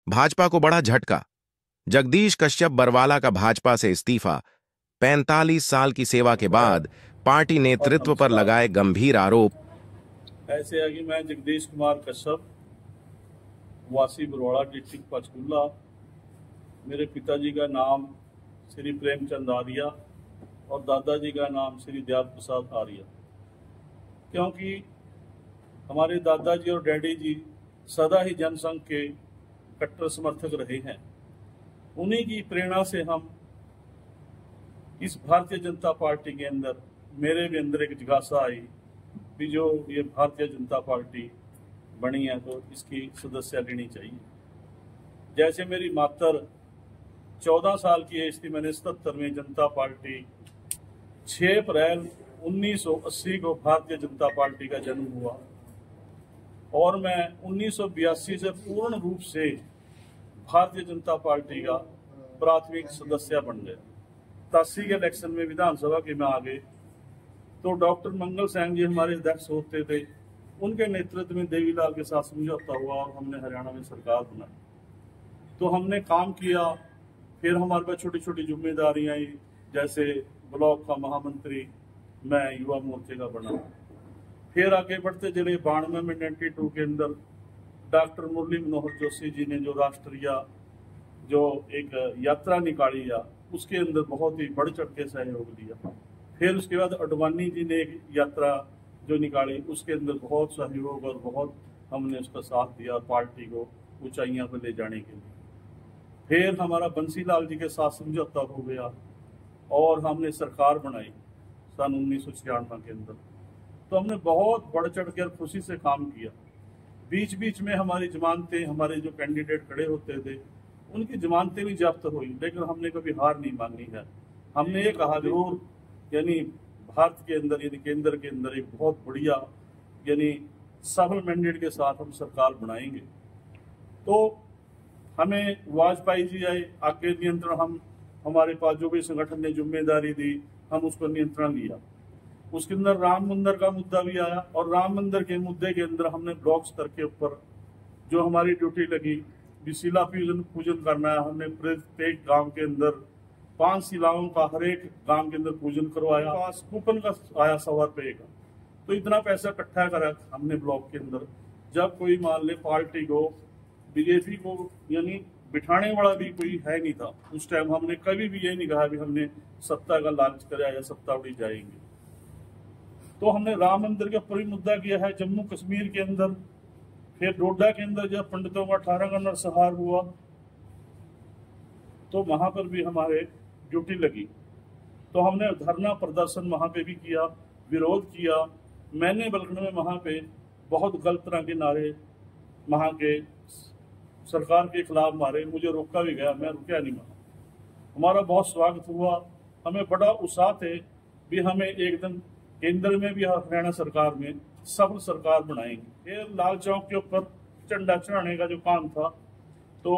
भाजपा को बड़ा झटका। जगदीश कश्यप बरवाला का भाजपा से इस्तीफा। 45 साल की सेवा के बाद पार्टी नेतृत्व पर लगाए गंभीर आरोप। ऐसे है कि मैं जगदीश कुमार कश्यप, वासी बरवाला, डिस्ट्रिक्ट पंचकूला। मेरे पिताजी का नाम श्री प्रेमचंद आर्या और दादाजी का नाम श्री दयाल प्रसाद आर्या। क्योंकि हमारे दादाजी और डैडी जी सदा ही जनसंघ के कट्टर समर्थक रहे हैं। उन्हीं की प्रेरणा से हम इस भारतीय जनता पार्टी के अंदर, मेरे भी अंदर एक जिज्ञासा आई कि जो ये भारतीय जनता पार्टी बनी है तो इसकी सदस्य लेनी चाहिए। जैसे मेरी मातर 14 साल की एज थी, मैंने 77 में जनता पार्टी 6 अप्रैल 1980 को भारतीय जनता पार्टी का जन्म हुआ और मैं 1982 से पूर्ण रूप से भारतीय जनता पार्टी का प्राथमिक सदस्य बन गया। 83 के इलेक्शन में विधानसभा के में आ गए तो डॉक्टर मंगल सैन जी हमारे अध्यक्ष होते थे। उनके नेतृत्व में देवीलाल के साथ समझौता हुआ और हमने हरियाणा में सरकार बनाई। तो हमने काम किया। फिर हमारे पास छोटी छोटी जिम्मेदारियां आई, जैसे ब्लॉक का महामंत्री मैं युवा मोर्चे का बना। फिर आगे बढ़ते चले। 92 में 92 के अंदर डॉक्टर मुरली मनोहर जोशी जी ने जो राष्ट्रीय जो एक यात्रा निकाली है उसके अंदर बहुत ही बढ़ चढ़ के सहयोग दिया। फिर उसके बाद अडवाणी जी ने एक यात्रा जो निकाली उसके अंदर बहुत सहयोग और बहुत हमने उसका साथ दिया पार्टी को ऊंचाइयां पर ले जाने के लिए। फिर हमारा बंसीलाल जी के साथ समझौता हो गया और हमने सरकार बनाई सन 1996 के अंदर। तो हमने बहुत बढ़ चढ़ कर खुशी से काम किया। बीच बीच में हमारी जमानतें, हमारे जो कैंडिडेट खड़े होते थे उनकी जमानतें भी जब्त हुई, लेकिन हमने कभी हार नहीं मानी है। हमने ये कहा जरूर, यानी भारत के अंदर, यानी केंद्र के अंदर एक बहुत बढ़िया यानी सफल मैंडेट के साथ हम सरकार बनाएंगे। तो हमें वाजपेयी जी आए, आगे नियंत्रण हम हमारे पास जो भी संगठन ने जिम्मेदारी दी हम उसको नियंत्रण लिया। उसके अंदर राम मंदिर का मुद्दा भी आया और राम मंदिर के मुद्दे के अंदर हमने ब्लॉक स्तर के ऊपर जो हमारी ड्यूटी लगी शिला पूजन करना है। हमने प्रत्येक गांव के अंदर 5 शिलाओं का हर एक गांव के अंदर पूजन करवाया। कूपन का आया 100 रुपये का। तो इतना पैसा इकट्ठा करा हमने ब्लॉक के अंदर। जब कोई मान ले पार्टी को, बीजेपी को यानी बिठाने वाला भी कोई है नहीं था उस टाइम, हमने कभी भी ये नहीं कहा भी हमने सत्ता का लालच कराया या सत्ता उड़ी जाएंगे। तो हमने राम मंदिर का पूरी मुद्दा किया है। जम्मू कश्मीर के अंदर फिर डोडा के अंदर जब पंडितों का 18 का नरसंहार हुआ तो वहां पर भी हमारे ड्यूटी लगी। तो हमने धरना प्रदर्शन वहां पे भी किया, विरोध किया। मैंने बल्कि में वहां पे बहुत गलत तरह के नारे वहां के सरकार के खिलाफ मारे। मुझे रोका भी गया, मैं रुका नहीं वहां। हमारा बहुत स्वागत हुआ। हमें बड़ा उत्साह थे भी हमें एक दिन केंद्र में भी हरियाणा सरकार में सफल सरकार बनाएंगे। फिर लाल चौक के ऊपर झंडा चढ़ाने का जो काम था तो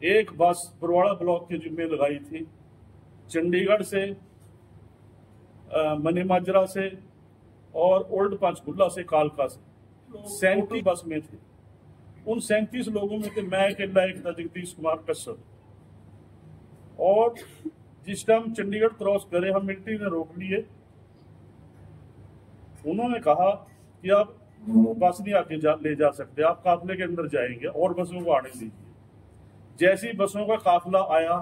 एक बस बरवाड़ा ब्लॉक के जिम्मे लगाई थी। चंडीगढ़ से, मनीमाजरा से और ओल्ड पंचकुला से, कालका से 37 बस में थे। उन 37 लोगों में से मैं अकेला एक था, जगदीश कुमार कश्यप। और जिस टाइम चंडीगढ़ क्रॉस करे हम मिलिट्री ने रोक लिए। उन्होंने कहा कि आप बस नहीं आगे ले जा सकते, आप काफिले के अंदर जाएंगे और बसों को आने दीजिए। जैसी बसों का काफिला आया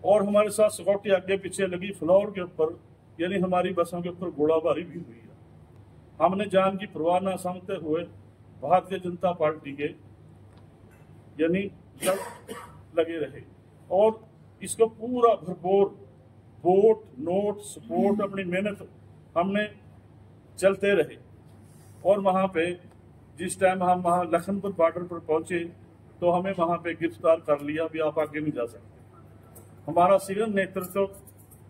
और हमारे साथ सिक्योरिटी आगे पीछे लगी, फ्लोर के ऊपर यानी हमारी बसों के ऊपर गोलाबारी भी हुई है। हमने जान की परवाह न समझते हुए भारतीय जनता पार्टी के यानी लगे रहे और इसको पूरा भरपूर वोट, नोट, सपोर्ट, अपनी मेहनत हमने चलते रहे। और वहां पे जिस टाइम हम वहां लखनपुर बॉर्डर पर पहुंचे तो हमें वहां पे गिरफ्तार कर लिया, भी आप आगे नहीं जा सकते। हमारा सीनियर नेतृत्व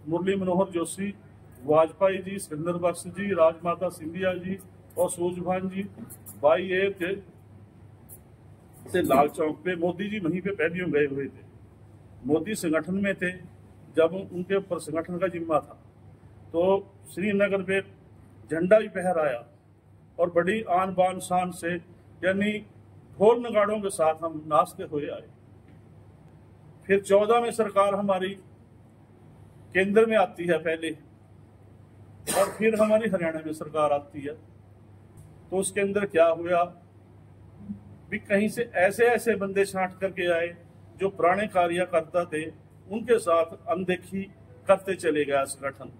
मुरली मनोहर जोशी, वाजपेयी जी, सुरेंद्र बख्श जी, राजमाता सिंधिया जी और सूझभान जी बाई एयर से लाल चौक पे, मोदी जी वहीं पे पहले गए हुए थे। मोदी संगठन में थे जब उनके ऊपर संगठन का जिम्मा था। तो श्रीनगर पे झंडा भी फहराया और बड़ी आन बान शान से यानी ढोल नगाड़ों के साथ हम नाचते हुए आए। फिर 14 में सरकार हमारी केंद्र में आती है पहले, और फिर हमारी हरियाणा में सरकार आती है। तो उसके अंदर क्या हुआ भी कहीं से ऐसे ऐसे बंदे छांट करके आए जो पुराने कार्यकर्ता थे, उनके साथ अनदेखी करते चले गया संगठन।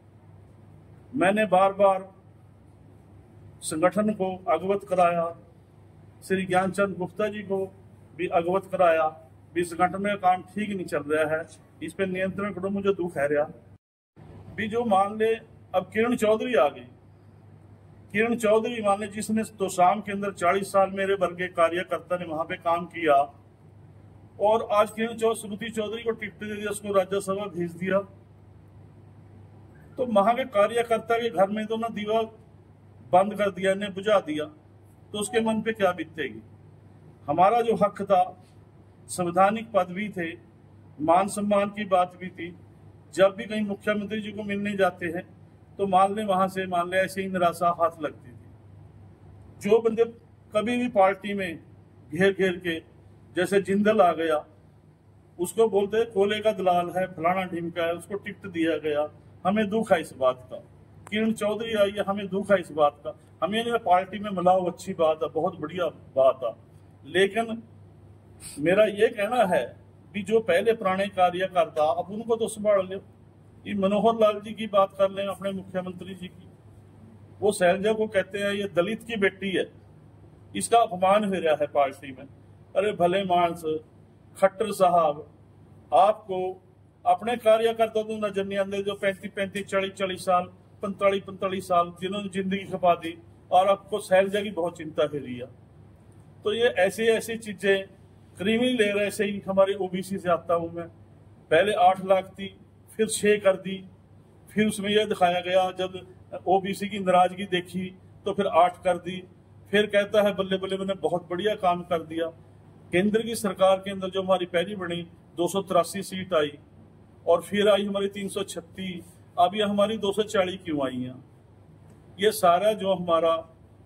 मैंने बार बार संगठन को अवगत कराया, श्री ज्ञानचंद गुप्ता जी को भी अवगत कराया भी संगठन में काम ठीक नहीं चल रहा है, इस पे नियंत्रण करो। मुझे दुख है रहा भी जो मान ले अब किरण चौधरी आ गई। किरण चौधरी मान ले जिसने तोशाम के अंदर 40 साल मेरे वर्ग के कार्यकर्ता ने वहां पे काम किया, और आज किरण श्रुति चौधरी को टिकट दे दिया, उसको राज्यसभा भेज दिया। तो वहां के कार्यकर्ता के घर में तो ना दीवा बंद कर दिया, ने बुझा दिया, तो उसके मन पे क्या बीतेगी। हमारा जो हक था, संवैधानिक पद भी थे, मान सम्मान की बात भी थी। जब भी कहीं मुख्यमंत्री जी को मिलने जाते हैं तो मान ले वहां से मान ले ऐसे ही निराशा हाथ लगती थी। जो बंदे कभी भी पार्टी में घेर घेर के, जैसे जिंदल आ गया, उसको बोलते कोले का दलाल है, फलाना ढिमका है, उसको टिकट दिया गया। हमें दुख है इस बात का। किरण चौधरी आई है, हमें दुख है इस बात का। हमें पार्टी में मिलाओ, अच्छी बात है, बहुत बढ़िया बात है, लेकिन मेरा ये कहना है कि जो पहले पुराने कार्यकर्ता, अब उनको तो संभाल लो। ये मनोहर लाल जी की बात कर लें, अपने मुख्यमंत्री जी की, वो शैलजा को कहते हैं ये दलित की बेटी है, इसका अपमान हो रहा है पार्टी में। अरे भले मानस खट्टर साहब, आपको अपने कार्यकर्ता तो नजर नहीं आते जो 35-35, 40-40 साल, 45-45 साल जिन्होंने जिंदगी खपा दी, और आपको शैलजा की बहुत चिंता हो रही है। तो ये ऐसी ऐसी चीजें क्रीमी ले रहे से ही हमारे ओबीसी से आता हूं मैं। पहले 8 लाख थी, फिर 6 कर दी, फिर उसमें यह दिखाया गया जब ओबीसी की नाराजगी देखी तो फिर 8 कर दी। फिर कहता है बल्ले बल्ले मैंने बहुत बढ़िया काम कर दिया। केंद्र की सरकार के अंदर जो हमारी पहली बनी 283 सीट आई, और फिर आई हमारी 336, अब ये हमारी 240 क्यों आई हैं। ये सारा जो हमारा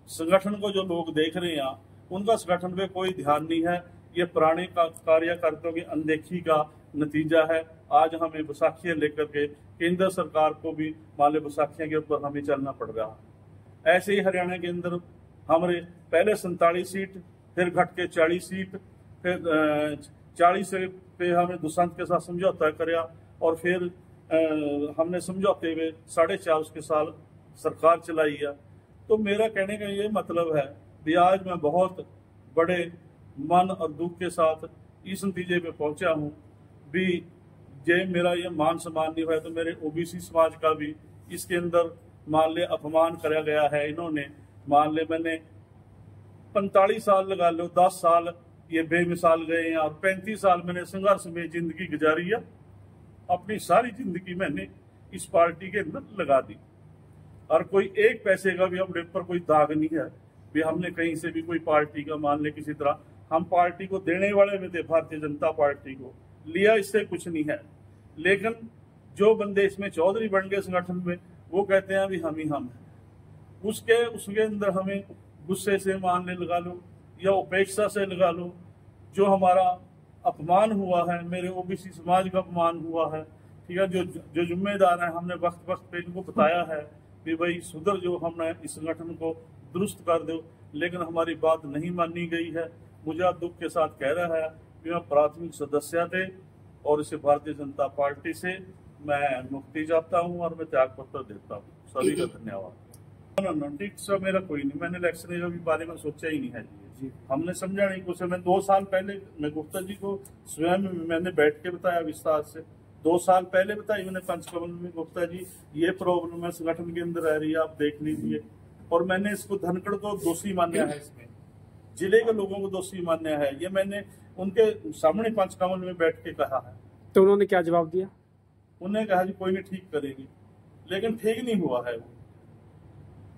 संगठन को जो लोग देख रहे हैं, उनका संगठन पे कोई ध्यान नहीं है। ये पुराने कार्यकर्ताओं की अनदेखी का नतीजा है। आज हमें बैसाखियां लेकर के केंद्र सरकार को भी माले बैसाखियों के ऊपर हमें चलना पड़ रहा है। ऐसे ही हरियाणा के अंदर हमारे पहले 47 सीट, फिर घट के 40 सीट, फिर 40 से पे हमने दुष्यंत के साथ समझौता कराया, और फिर हमने समझौते हुए 4.5 के साल सरकार चलाई है। तो मेरा कहने का ये मतलब है कि आज मैं बहुत बड़े मन और दुख के साथ इस नतीजे पे पहुंचा हूं भी जे मेरा ये मान सम्मान नहीं हुआ तो मेरे ओबीसी समाज का भी इसके अंदर मान ले अपमान करा गया है। इन्होंने मान ले मैंने 45 साल लगा लो, 10 साल ये बेमिसाल गए हैं, और 35 साल मैंने संघर्ष में जिंदगी गुजारी है। अपनी सारी जिंदगी मैंने इस पार्टी के अंदर लगा दी, और कोई एक पैसे का भी अपने ऊपर कोई दाग नहीं है भी हमने कहीं से भी कोई पार्टी का मान ले किसी तरह। हम पार्टी को देने वाले में थे, भारतीय जनता पार्टी को लिया, इससे कुछ नहीं है। लेकिन जो बंदे इसमें चौधरी बन गए संगठन में, वो कहते हैं अभी हम ही हम हैं। उसके अंदर हमें गुस्से से मान ले लगा लो या उपेक्षा से लगा लो, जो हमारा अपमान हुआ है, मेरे ओबीसी समाज का अपमान हुआ है, ठीक है। जो जिम्मेदार है, हमने वक्त वक्त पे इनको बताया है कि भाई सुधर जो, हमने इस संगठन को दुरुस्त कर दो, लेकिन हमारी बात नहीं मानी गई है। मुझे दुख के साथ कह रहा है कि मैं प्राथमिक सदस्य थे और इसे भारतीय जनता पार्टी से मैं मुक्ति चाहता हूं और मैं त्याग पत्र देता हूं। सभी का धन्यवाद। टिकट मेरा कोई नहीं, मैंने इलेक्शन के बारे में सोचा ही नहीं है जी। हमने समझा नहीं कुछ। मैं 2 साल पहले मैं गुप्ता जी को स्वयं मैंने बैठ के बताया विस्तार से, 2 साल पहले बताई मैंने पंचकमल में, गुप्ता जी ये प्रॉब्लम है संगठन के अंदर रह रही है, आप देख लीजिए। और मैंने इसको धनखड़ को दोषी माना है, इसमें जिले के लोगों को दोषी माना है, ये मैंने उनके सामने पंचकमल में बैठ के कहा है। तो उन्होंने क्या जवाब दिया? उन्होंने कहा जी कोई नहीं, ठीक करेगी, लेकिन ठीक नहीं हुआ है वो।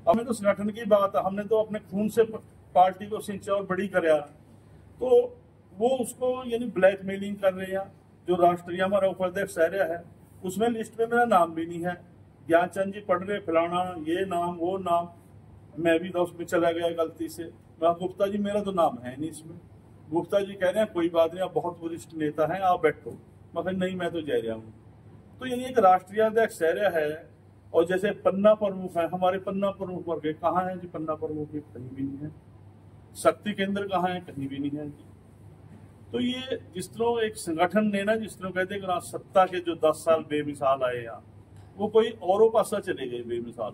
हमें तो संगठन की बात है, हमने तो अपने खून से पार्टी को सिंचा और बड़ी कराया, तो वो उसको यानी ब्लैकमेलिंग कर रहे हैं। जो राष्ट्रीय हमारा उपाध्यक्ष रहा है, उसमें लिस्ट में मेरा नाम भी नहीं है। ज्ञानचंद जी पढ़ रहे फलाना, ये नाम वो नाम, मैं भी तो उसमें चला गया गलती से। मैं गुप्ता जी मेरा तो नाम है नहीं इसमें, गुप्ता जी कह रहे हैं कोई बात नहीं, आप बहुत वरिष्ठ नेता हैं, आप बैठो। मगर नहीं, मैं तो जा रहा हूँ। तो यानी एक राष्ट्रीय अध्यक्ष रह रहा है। और जैसे पन्ना प्रमुख है, हमारे पन्ना प्रमुख वर्ग कहाँ है जी? पन्ना प्रमुख कहीं भी नहीं है। शक्ति केंद्र कहाँ है? कहीं भी नहीं है जी। तो ये जिस तरह एक संगठन ने ना, जिस तरह कहते हैं सत्ता के जो 10 साल बेमिसाल आए यहाँ, वो कोई औरों पासा चले गए बेमिसाल।